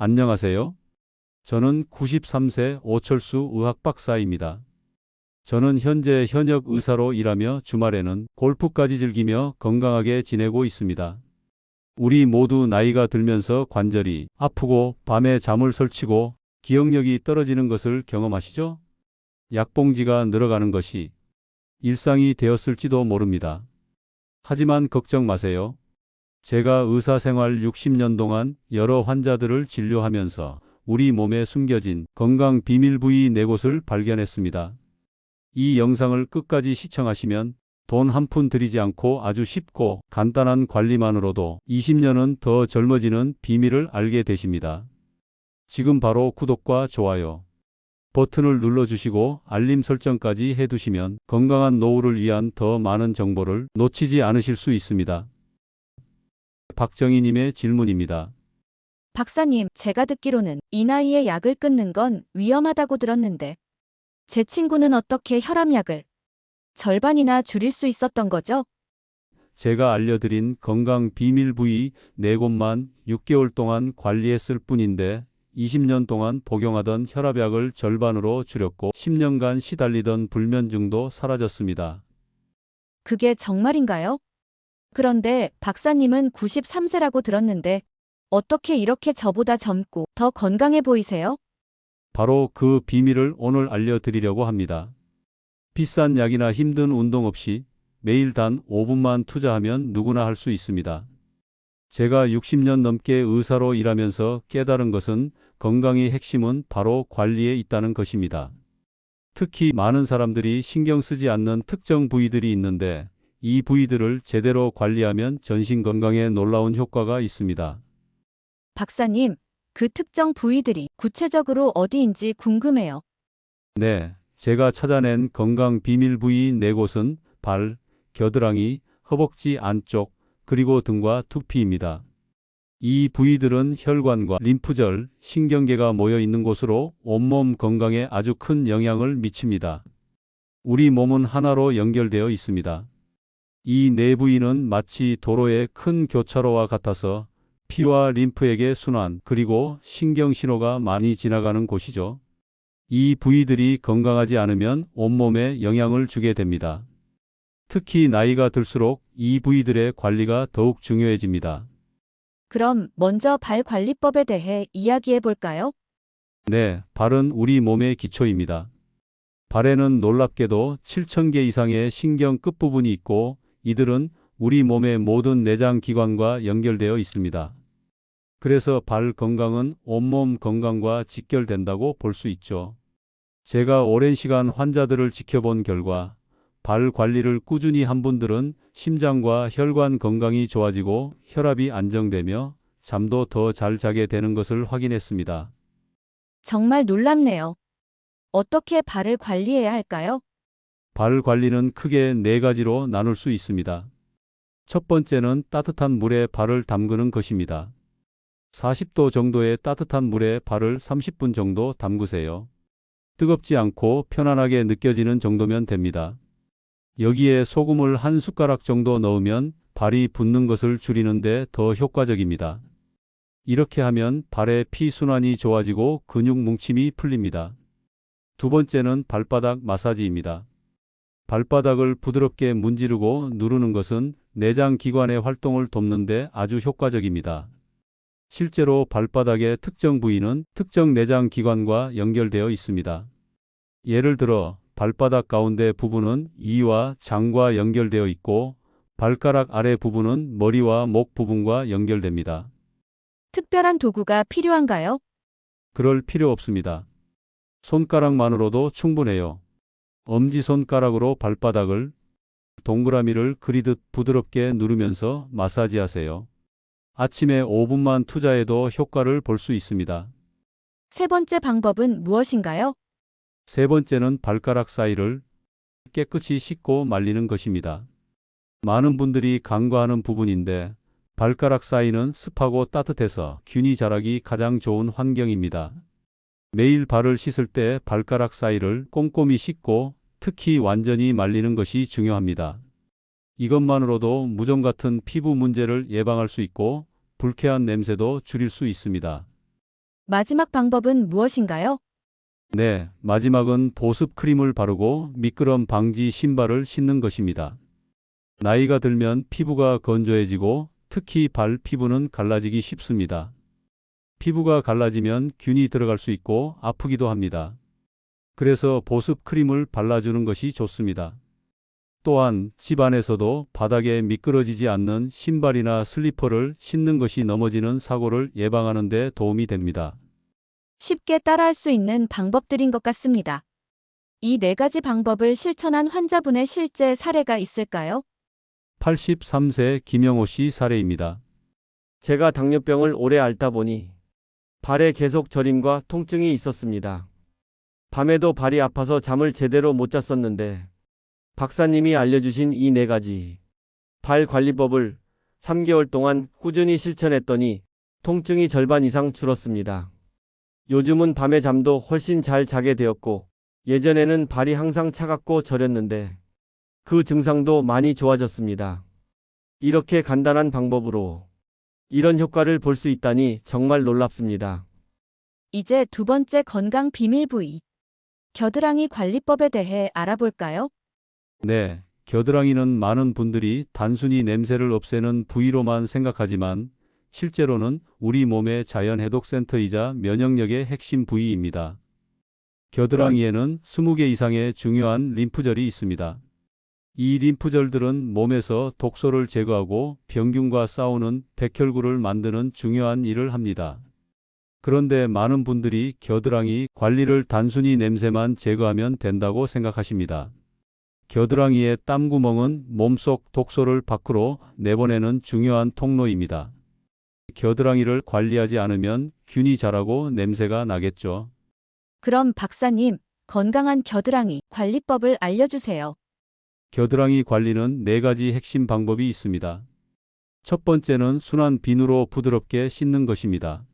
안녕하세요. 저는 93세 오철수 의학박사입니다. 저는 현재 현역 의사로 일하며 주말에는 골프까지 즐기며 건강하게 지내고 있습니다. 우리 모두 나이가 들면서 관절이 아프고 밤에 잠을 설치고 기억력이 떨어지는 것을 경험하시죠? 약봉지가 늘어가는 것이 일상이 되었을지도 모릅니다. 하지만 걱정 마세요. 제가 의사 생활 60년 동안 여러 환자들을 진료하면서 우리 몸에 숨겨진 건강 비밀 부위 4곳을 발견했습니다. 이 영상을 끝까지 시청하시면 돈 한 푼 들이지 않고 아주 쉽고 간단한 관리만으로도 20년은 더 젊어지는 비밀을 알게 되십니다. 지금 바로 구독과 좋아요 버튼을 눌러주시고 알림 설정까지 해두시면 건강한 노후를 위한 더 많은 정보를 놓치지 않으실 수 있습니다. 박정희님의 질문입니다. 박사님, 제가 듣기로는 이 나이에 약을 끊는 건 위험하다고 들었는데, 제 친구는 어떻게 혈압약을 절반이나 줄일 수 있었던 거죠? 제가 알려드린 건강 비밀 부위 4곳만 6개월 동안 관리했을 뿐인데 20년 동안 복용하던 혈압약을 절반으로 줄였고 10년간 시달리던 불면증도 사라졌습니다. 그게 정말인가요? 그런데 박사님은 93세라고 들었는데, 어떻게 이렇게 저보다 젊고 더 건강해 보이세요? 바로 그 비밀을 오늘 알려드리려고 합니다. 비싼 약이나 힘든 운동 없이 매일 단 5분만 투자하면 누구나 할 수 있습니다. 제가 60년 넘게 의사로 일하면서 깨달은 것은 건강의 핵심은 바로 관리에 있다는 것입니다. 특히 많은 사람들이 신경 쓰지 않는 특정 부위들이 있는데 이 부위들을 제대로 관리하면 전신 건강에 놀라운 효과가 있습니다. 박사님, 그 특정 부위들이 구체적으로 어디인지 궁금해요. 네, 제가 찾아낸 건강 비밀 부위 4곳은 발, 겨드랑이, 허벅지 안쪽, 그리고 등과 두피입니다. 이 부위들은 혈관과 림프절, 신경계가 모여 있는 곳으로 온몸 건강에 아주 큰 영향을 미칩니다. 우리 몸은 하나로 연결되어 있습니다. 이 4부위는 마치 도로의 큰 교차로와 같아서 피와 림프에게 순환, 그리고 신경 신호가 많이 지나가는 곳이죠. 이 부위들이 건강하지 않으면 온몸에 영향을 주게 됩니다. 특히 나이가 들수록 이 부위들의 관리가 더욱 중요해집니다. 그럼 먼저 발 관리법에 대해 이야기해 볼까요? 네, 발은 우리 몸의 기초입니다. 발에는 놀랍게도 7,000개 이상의 신경 끝부분이 있고 이들은 우리 몸의 모든 내장 기관과 연결되어 있습니다. 그래서 발 건강은 온몸 건강과 직결된다고 볼 수 있죠. 제가 오랜 시간 환자들을 지켜본 결과 발 관리를 꾸준히 한 분들은 심장과 혈관 건강이 좋아지고 혈압이 안정되며 잠도 더 잘 자게 되는 것을 확인했습니다. 정말 놀랍네요. 어떻게 발을 관리해야 할까요? 발 관리는 크게 4가지로 나눌 수 있습니다. 첫 번째는 따뜻한 물에 발을 담그는 것입니다. 40도 정도의 따뜻한 물에 발을 30분 정도 담그세요. 뜨겁지 않고 편안하게 느껴지는 정도면 됩니다. 여기에 소금을 한 숟가락 정도 넣으면 발이 붓는 것을 줄이는데 더 효과적입니다. 이렇게 하면 발의 피순환이 좋아지고 근육 뭉침이 풀립니다. 두 번째는 발바닥 마사지입니다. 발바닥을 부드럽게 문지르고 누르는 것은 내장 기관의 활동을 돕는데 아주 효과적입니다. 실제로 발바닥의 특정 부위는 특정 내장 기관과 연결되어 있습니다. 예를 들어 발바닥 가운데 부분은 이와 장과 연결되어 있고 발가락 아래 부분은 머리와 목 부분과 연결됩니다. 특별한 도구가 필요한가요? 그럴 필요 없습니다. 손가락만으로도 충분해요. 엄지손가락으로 발바닥을 동그라미를 그리듯 부드럽게 누르면서 마사지하세요. 아침에 5분만 투자해도 효과를 볼 수 있습니다. 세 번째 방법은 무엇인가요? 세 번째는 발가락 사이를 깨끗이 씻고 말리는 것입니다. 많은 분들이 간과하는 부분인데 발가락 사이는 습하고 따뜻해서 균이 자라기 가장 좋은 환경입니다. 매일 발을 씻을 때 발가락 사이를 꼼꼼히 씻고 특히 완전히 말리는 것이 중요합니다. 이것만으로도 무좀 같은 피부 문제를 예방할 수 있고 불쾌한 냄새도 줄일 수 있습니다. 마지막 방법은 무엇인가요? 네, 마지막은 보습 크림을 바르고 미끄럼 방지 신발을 신는 것입니다. 나이가 들면 피부가 건조해지고 특히 발 피부는 갈라지기 쉽습니다. 피부가 갈라지면 균이 들어갈 수 있고 아프기도 합니다. 그래서 보습 크림을 발라주는 것이 좋습니다. 또한 집 안에서도 바닥에 미끄러지지 않는 신발이나 슬리퍼를 신는 것이 넘어지는 사고를 예방하는 데 도움이 됩니다. 쉽게 따라할 수 있는 방법들인 것 같습니다. 이 네 가지 방법을 실천한 환자분의 실제 사례가 있을까요? 83세 김영호 씨 사례입니다. 제가 당뇨병을 오래 앓다 보니 발에 계속 저림과 통증이 있었습니다. 밤에도 발이 아파서 잠을 제대로 못 잤었는데 박사님이 알려주신 이 네 가지 발 관리법을 3개월 동안 꾸준히 실천했더니 통증이 절반 이상 줄었습니다. 요즘은 밤에 잠도 훨씬 잘 자게 되었고 예전에는 발이 항상 차갑고 저렸는데 그 증상도 많이 좋아졌습니다. 이렇게 간단한 방법으로 이런 효과를 볼 수 있다니 정말 놀랍습니다. 이제 두 번째 건강 비밀 부위, 겨드랑이 관리법에 대해 알아볼까요? 네, 겨드랑이는 많은 분들이 단순히 냄새를 없애는 부위로만 생각하지만 실제로는 우리 몸의 자연 해독 센터이자 면역력의 핵심 부위입니다. 겨드랑이에는 20개 이상의 중요한 림프절이 있습니다. 이 림프절들은 몸에서 독소를 제거하고 병균과 싸우는 백혈구를 만드는 중요한 일을 합니다. 그런데 많은 분들이 겨드랑이 관리를 단순히 냄새만 제거하면 된다고 생각하십니다. 겨드랑이의 땀구멍은 몸속 독소를 밖으로 내보내는 중요한 통로입니다. 겨드랑이를 관리하지 않으면 균이 자라고 냄새가 나겠죠. 그럼 박사님, 건강한 겨드랑이 관리법을 알려주세요. 겨드랑이 관리는 네 가지 핵심 방법이 있습니다. 첫 번째는 순한 비누로 부드럽게 씻는 것입니다.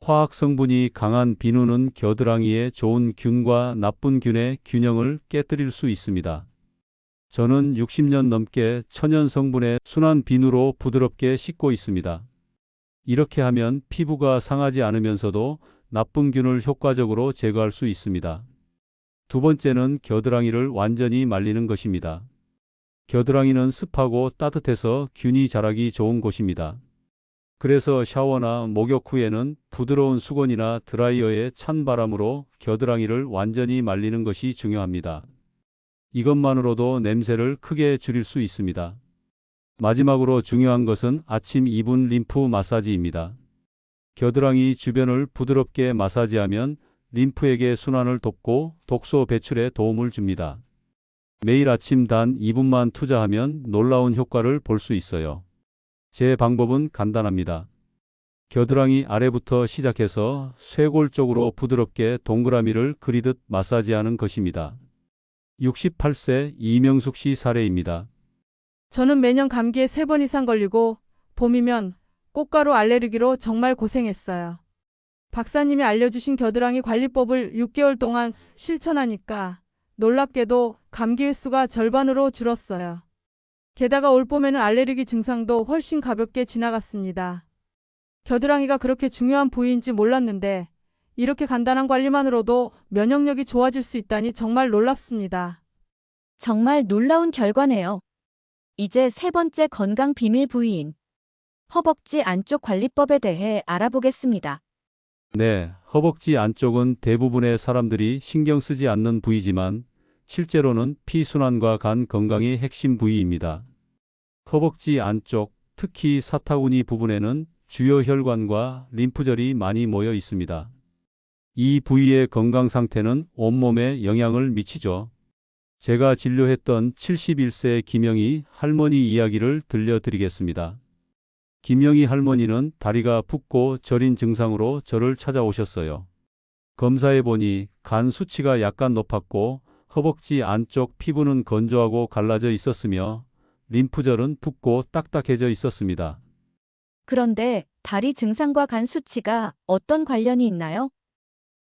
화학 성분이 강한 비누는 겨드랑이에 좋은 균과 나쁜 균의 균형을 깨뜨릴 수 있습니다. 저는 60년 넘게 천연 성분의 순한 비누로 부드럽게 씻고 있습니다. 이렇게 하면 피부가 상하지 않으면서도 나쁜 균을 효과적으로 제거할 수 있습니다. 두 번째는 겨드랑이를 완전히 말리는 것입니다. 겨드랑이는 습하고 따뜻해서 균이 자라기 좋은 곳입니다. 그래서 샤워나 목욕 후에는 부드러운 수건이나 드라이어의 찬 바람으로 겨드랑이를 완전히 말리는 것이 중요합니다. 이것만으로도 냄새를 크게 줄일 수 있습니다. 마지막으로 중요한 것은 아침 2분 림프 마사지입니다. 겨드랑이 주변을 부드럽게 마사지하면 림프에게 순환을 돕고 독소 배출에 도움을 줍니다. 매일 아침 단 2분만 투자하면 놀라운 효과를 볼 수 있어요. 제 방법은 간단합니다. 겨드랑이 아래부터 시작해서 쇄골 쪽으로 부드럽게 동그라미를 그리듯 마사지하는 것입니다. 68세 이명숙 씨 사례입니다. 저는 매년 감기에 3번 이상 걸리고 봄이면 꽃가루 알레르기로 정말 고생했어요. 박사님이 알려주신 겨드랑이 관리법을 6개월 동안 실천하니까 놀랍게도 감기 횟수가 절반으로 줄었어요. 게다가 올봄에는 알레르기 증상도 훨씬 가볍게 지나갔습니다. 겨드랑이가 그렇게 중요한 부위인지 몰랐는데 이렇게 간단한 관리만으로도 면역력이 좋아질 수 있다니 정말 놀랍습니다. 정말 놀라운 결과네요. 이제 세 번째 건강 비밀 부위인 허벅지 안쪽 관리법에 대해 알아보겠습니다. 네, 허벅지 안쪽은 대부분의 사람들이 신경 쓰지 않는 부위지만 실제로는 피순환과 간 건강의 핵심 부위입니다. 허벅지 안쪽, 특히 사타구니 부분에는 주요 혈관과 림프절이 많이 모여 있습니다. 이 부위의 건강 상태는 온몸에 영향을 미치죠. 제가 진료했던 71세 김영희 할머니 이야기를 들려드리겠습니다. 김영희 할머니는 다리가 붓고 저린 증상으로 저를 찾아오셨어요. 검사해보니 간 수치가 약간 높았고 허벅지 안쪽 피부는 건조하고 갈라져 있었으며 림프절은 붓고 딱딱해져 있었습니다. 그런데 다리 증상과 간 수치가 어떤 관련이 있나요?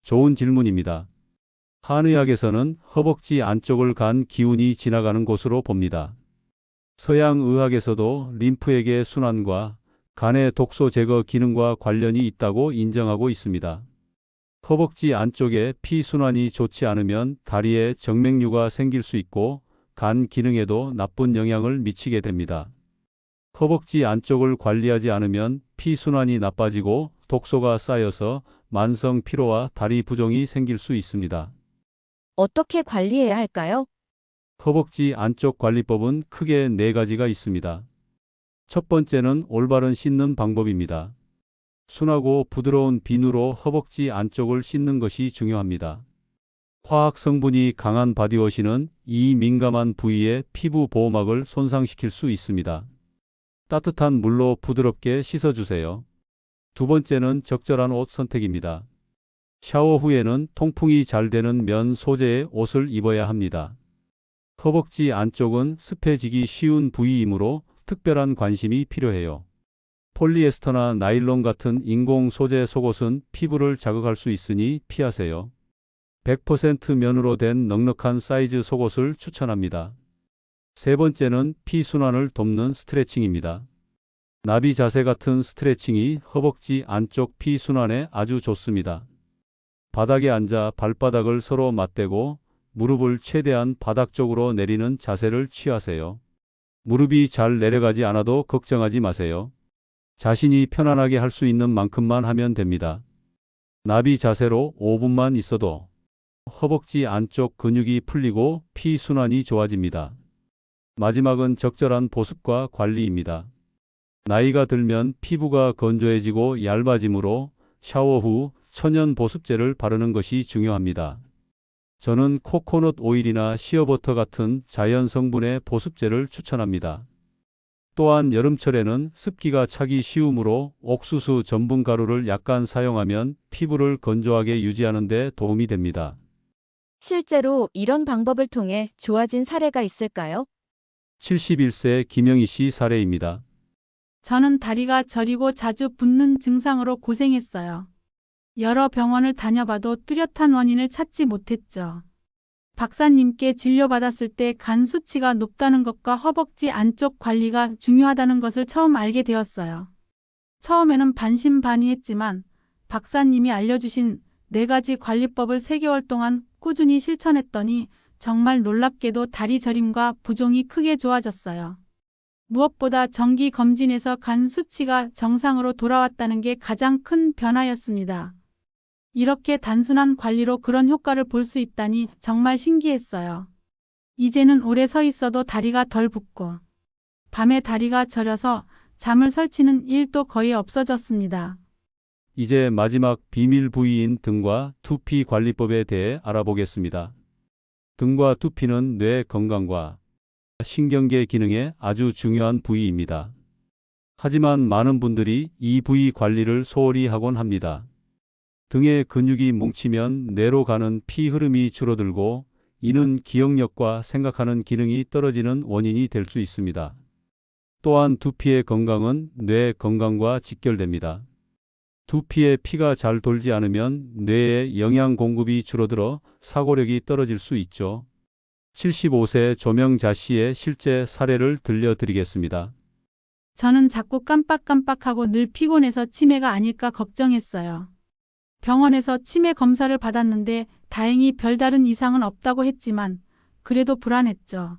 좋은 질문입니다. 한의학에서는 허벅지 안쪽을 간 기운이 지나가는 곳으로 봅니다. 서양 의학에서도 림프에게 순환과 간의 독소 제거 기능과 관련이 있다고 인정하고 있습니다. 허벅지 안쪽에 피순환이 좋지 않으면 다리에 정맥류가 생길 수 있고 간 기능에도 나쁜 영향을 미치게 됩니다. 허벅지 안쪽을 관리하지 않으면 피순환이 나빠지고 독소가 쌓여서 만성 피로와 다리 부종이 생길 수 있습니다. 어떻게 관리해야 할까요? 허벅지 안쪽 관리법은 크게 4가지가 있습니다. 첫 번째는 올바른 씻는 방법입니다. 순하고 부드러운 비누로 허벅지 안쪽을 씻는 것이 중요합니다. 화학 성분이 강한 바디워시는 이 민감한 부위의 피부 보호막을 손상시킬 수 있습니다. 따뜻한 물로 부드럽게 씻어주세요. 두 번째는 적절한 옷 선택입니다. 샤워 후에는 통풍이 잘 되는 면 소재의 옷을 입어야 합니다. 허벅지 안쪽은 습해지기 쉬운 부위이므로 특별한 관심이 필요해요. 폴리에스터나 나일론 같은 인공 소재 속옷은 피부를 자극할 수 있으니 피하세요. 100% 면으로 된 넉넉한 사이즈 속옷을 추천합니다. 세 번째는 피순환을 돕는 스트레칭입니다. 나비 자세 같은 스트레칭이 허벅지 안쪽 피순환에 아주 좋습니다. 바닥에 앉아 발바닥을 서로 맞대고 무릎을 최대한 바닥 쪽으로 내리는 자세를 취하세요. 무릎이 잘 내려가지 않아도 걱정하지 마세요. 자신이 편안하게 할 수 있는 만큼만 하면 됩니다. 나비 자세로 5분만 있어도 허벅지 안쪽 근육이 풀리고 피순환이 좋아집니다. 마지막은 적절한 보습과 관리입니다. 나이가 들면 피부가 건조해지고 얇아지므로 샤워 후 천연 보습제를 바르는 것이 중요합니다. 저는 코코넛 오일이나 시어버터 같은 자연 성분의 보습제를 추천합니다. 또한 여름철에는 습기가 차기 쉬우므로 옥수수 전분 가루를 약간 사용하면 피부를 건조하게 유지하는 데 도움이 됩니다. 실제로 이런 방법을 통해 좋아진 사례가 있을까요? 71세 김영희 씨 사례입니다. 저는 다리가 저리고 자주 붓는 증상으로 고생했어요. 여러 병원을 다녀봐도 뚜렷한 원인을 찾지 못했죠. 박사님께 진료받았을 때 간 수치가 높다는 것과 허벅지 안쪽 관리가 중요하다는 것을 처음 알게 되었어요. 처음에는 반신반의했지만 박사님이 알려주신 4가지 관리법을 3개월 동안 꾸준히 실천했더니 정말 놀랍게도 다리 저림과 부종이 크게 좋아졌어요. 무엇보다 정기 검진에서 간 수치가 정상으로 돌아왔다는 게 가장 큰 변화였습니다. 이렇게 단순한 관리로 그런 효과를 볼 수 있다니 정말 신기했어요. 이제는 오래 서 있어도 다리가 덜 붓고 밤에 다리가 저려서 잠을 설치는 일도 거의 없어졌습니다. 이제 마지막 비밀 부위인 등과 두피 관리법에 대해 알아보겠습니다. 등과 두피는 뇌 건강과 신경계 기능에 아주 중요한 부위입니다. 하지만 많은 분들이 이 부위 관리를 소홀히 하곤 합니다. 등의 근육이 뭉치면 뇌로 가는 피 흐름이 줄어들고 이는 기억력과 생각하는 기능이 떨어지는 원인이 될 수 있습니다. 또한 두피의 건강은 뇌 건강과 직결됩니다. 두피에 피가 잘 돌지 않으면 뇌에 영양 공급이 줄어들어 사고력이 떨어질 수 있죠. 75세 조명자 씨의 실제 사례를 들려드리겠습니다. 저는 자꾸 깜빡깜빡하고 늘 피곤해서 치매가 아닐까 걱정했어요. 병원에서 치매 검사를 받았는데 다행히 별다른 이상은 없다고 했지만 그래도 불안했죠.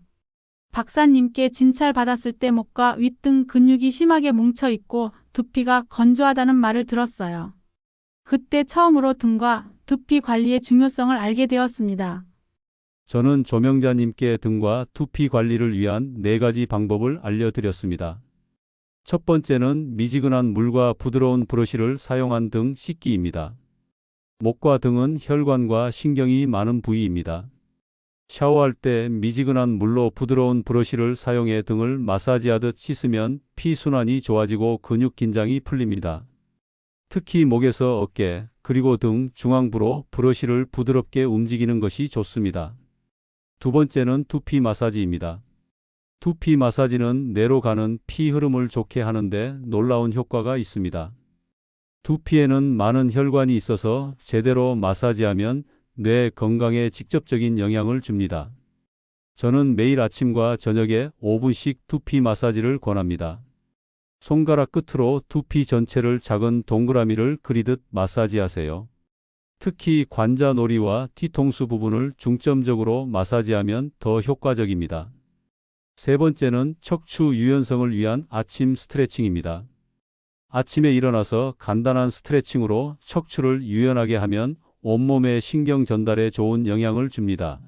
박사님께 진찰 받았을 때 목과 윗등 근육이 심하게 뭉쳐 있고 두피가 건조하다는 말을 들었어요. 그때 처음으로 등과 두피 관리의 중요성을 알게 되었습니다. 저는 조명자님께 등과 두피 관리를 위한 4가지 방법을 알려드렸습니다. 첫 번째는 미지근한 물과 부드러운 브러쉬를 사용한 등 씻기입니다. 목과 등은 혈관과 신경이 많은 부위입니다. 샤워할 때 미지근한 물로 부드러운 브러쉬를 사용해 등을 마사지하듯 씻으면 피순환이 좋아지고 근육 긴장이 풀립니다. 특히 목에서 어깨, 그리고 등 중앙부로 브러쉬를 부드럽게 움직이는 것이 좋습니다. 두 번째는 두피 마사지입니다. 두피 마사지는 뇌로 가는 피 흐름을 좋게 하는데 놀라운 효과가 있습니다. 두피에는 많은 혈관이 있어서 제대로 마사지하면 뇌 건강에 직접적인 영향을 줍니다. 저는 매일 아침과 저녁에 5분씩 두피 마사지를 권합니다. 손가락 끝으로 두피 전체를 작은 동그라미를 그리듯 마사지하세요. 특히 관자놀이와 뒤통수 부분을 중점적으로 마사지하면 더 효과적입니다. 세 번째는 척추 유연성을 위한 아침 스트레칭입니다. 아침에 일어나서 간단한 스트레칭으로 척추를 유연하게 하면 온몸의 신경 전달에 좋은 영향을 줍니다.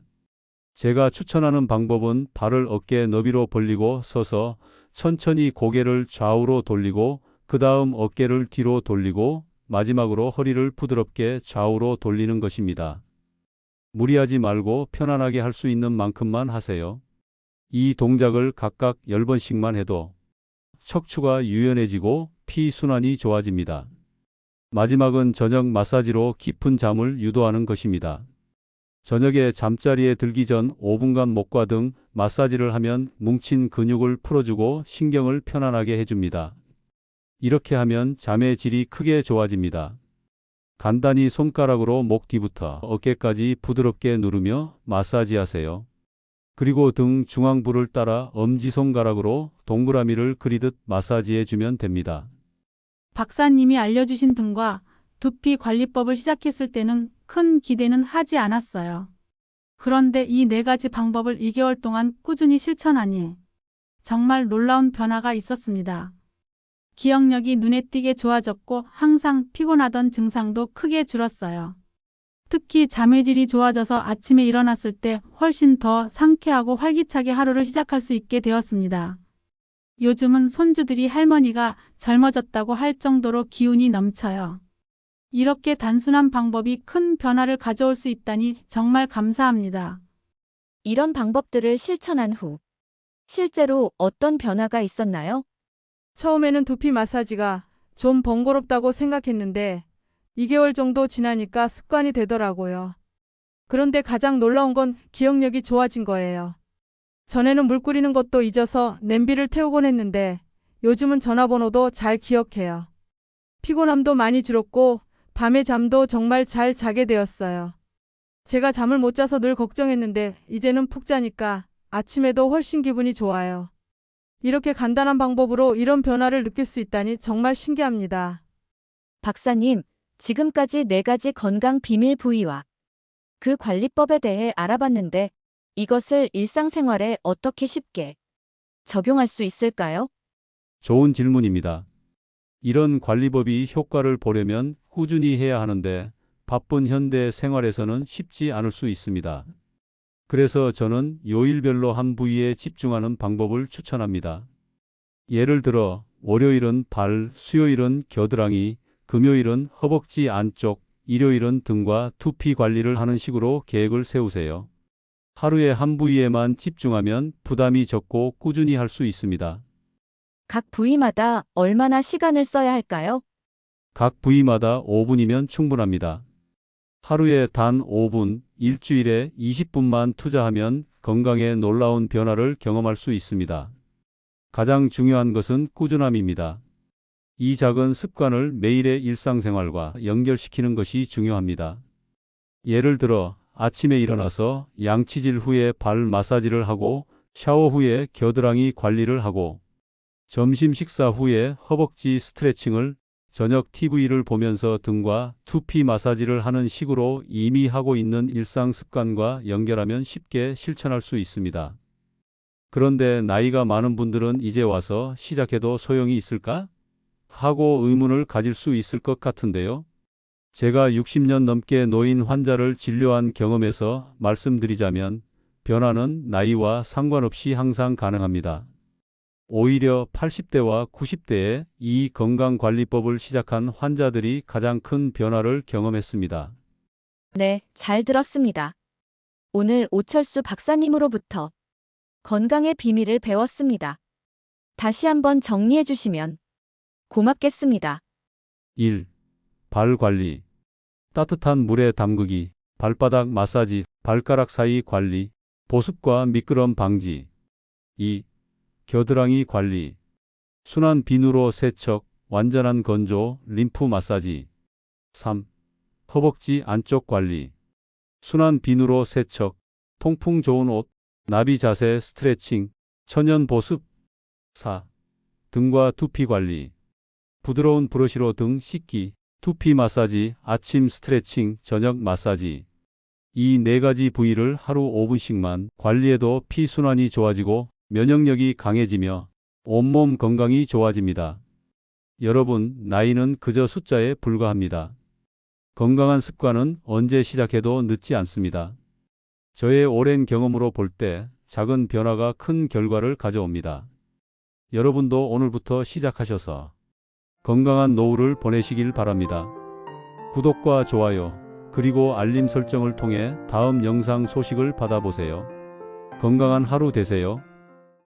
제가 추천하는 방법은 발을 어깨 너비로 벌리고 서서 천천히 고개를 좌우로 돌리고 그 다음 어깨를 뒤로 돌리고 마지막으로 허리를 부드럽게 좌우로 돌리는 것입니다. 무리하지 말고 편안하게 할 수 있는 만큼만 하세요. 이 동작을 각각 10번씩만 해도 척추가 유연해지고 피순환이 좋아집니다. 마지막은 저녁 마사지로 깊은 잠을 유도하는 것입니다. 저녁에 잠자리에 들기 전 5분간 목과 등 마사지를 하면 뭉친 근육을 풀어주고 신경을 편안하게 해줍니다. 이렇게 하면 잠의 질이 크게 좋아집니다. 간단히 손가락으로 목 뒤부터 어깨까지 부드럽게 누르며 마사지하세요. 그리고 등 중앙부를 따라 엄지손가락으로 동그라미를 그리듯 마사지해주면 됩니다. 박사님이 알려주신 등과 두피 관리법을 시작했을 때는 큰 기대는 하지 않았어요. 그런데 이 4가지 방법을 2개월 동안 꾸준히 실천하니 정말 놀라운 변화가 있었습니다. 기억력이 눈에 띄게 좋아졌고 항상 피곤하던 증상도 크게 줄었어요. 특히 잠의 질이 좋아져서 아침에 일어났을 때 훨씬 더 상쾌하고 활기차게 하루를 시작할 수 있게 되었습니다. 요즘은 손주들이 할머니가 젊어졌다고 할 정도로 기운이 넘쳐요. 이렇게 단순한 방법이 큰 변화를 가져올 수 있다니 정말 감사합니다. 이런 방법들을 실천한 후 실제로 어떤 변화가 있었나요? 처음에는 두피 마사지가 좀 번거롭다고 생각했는데 2개월 정도 지나니까 습관이 되더라고요. 그런데 가장 놀라운 건 기억력이 좋아진 거예요. 전에는 물 끓이는 것도 잊어서 냄비를 태우곤 했는데 요즘은 전화번호도 잘 기억해요. 피곤함도 많이 줄었고 밤에 잠도 정말 잘 자게 되었어요. 제가 잠을 못 자서 늘 걱정했는데 이제는 푹 자니까 아침에도 훨씬 기분이 좋아요. 이렇게 간단한 방법으로 이런 변화를 느낄 수 있다니 정말 신기합니다. 박사님, 지금까지 4가지 건강 비밀 부위와 그 관리법에 대해 알아봤는데 이것을 일상생활에 어떻게 쉽게 적용할 수 있을까요? 좋은 질문입니다. 이런 관리법이 효과를 보려면 꾸준히 해야 하는데 바쁜 현대 생활에서는 쉽지 않을 수 있습니다. 그래서 저는 요일별로 한 부위에 집중하는 방법을 추천합니다. 예를 들어 월요일은 발, 수요일은 겨드랑이, 금요일은 허벅지 안쪽, 일요일은 등과 두피 관리를 하는 식으로 계획을 세우세요. 하루에 한 부위에만 집중하면 부담이 적고 꾸준히 할 수 있습니다. 각 부위마다 얼마나 시간을 써야 할까요? 각 부위마다 5분이면 충분합니다. 하루에 단 5분, 일주일에 20분만 투자하면 건강에 놀라운 변화를 경험할 수 있습니다. 가장 중요한 것은 꾸준함입니다. 이 작은 습관을 매일의 일상생활과 연결시키는 것이 중요합니다. 예를 들어 아침에 일어나서 양치질 후에 발 마사지를 하고 샤워 후에 겨드랑이 관리를 하고 점심 식사 후에 허벅지 스트레칭을 저녁 TV를 보면서 등과 두피 마사지를 하는 식으로 이미 하고 있는 일상 습관과 연결하면 쉽게 실천할 수 있습니다. 그런데 나이가 많은 분들은 이제 와서 시작해도 소용이 있을까? 하고 의문을 가질 수 있을 것 같은데요. 제가 60년 넘게 노인 환자를 진료한 경험에서 말씀드리자면 변화는 나이와 상관없이 항상 가능합니다. 오히려 80대와 90대에 이 건강관리법을 시작한 환자들이 가장 큰 변화를 경험했습니다. 네, 잘 들었습니다. 오늘 오철수 박사님으로부터 건강의 비밀을 배웠습니다. 다시 한번 정리해 주시면 고맙겠습니다. 1. 발 관리. 따뜻한 물에 담그기, 발바닥 마사지, 발가락 사이 관리, 보습과 미끄럼 방지. 2. 겨드랑이 관리. 순한 비누로 세척, 완전한 건조, 림프 마사지. 3. 허벅지 안쪽 관리. 순한 비누로 세척, 통풍 좋은 옷, 나비 자세 스트레칭, 천연 보습. 4. 등과 두피 관리. 부드러운 브러쉬로 등 씻기, 두피 마사지, 아침 스트레칭, 저녁 마사지. 이 4가지 부위를 하루 5분씩만 관리해도 피순환이 좋아지고 면역력이 강해지며 온몸 건강이 좋아집니다. 여러분, 나이는 그저 숫자에 불과합니다. 건강한 습관은 언제 시작해도 늦지 않습니다. 저의 오랜 경험으로 볼 때 작은 변화가 큰 결과를 가져옵니다. 여러분도 오늘부터 시작하셔서 건강한 노후를 보내시길 바랍니다. 구독과 좋아요, 그리고 알림 설정을 통해 다음 영상 소식을 받아보세요. 건강한 하루 되세요.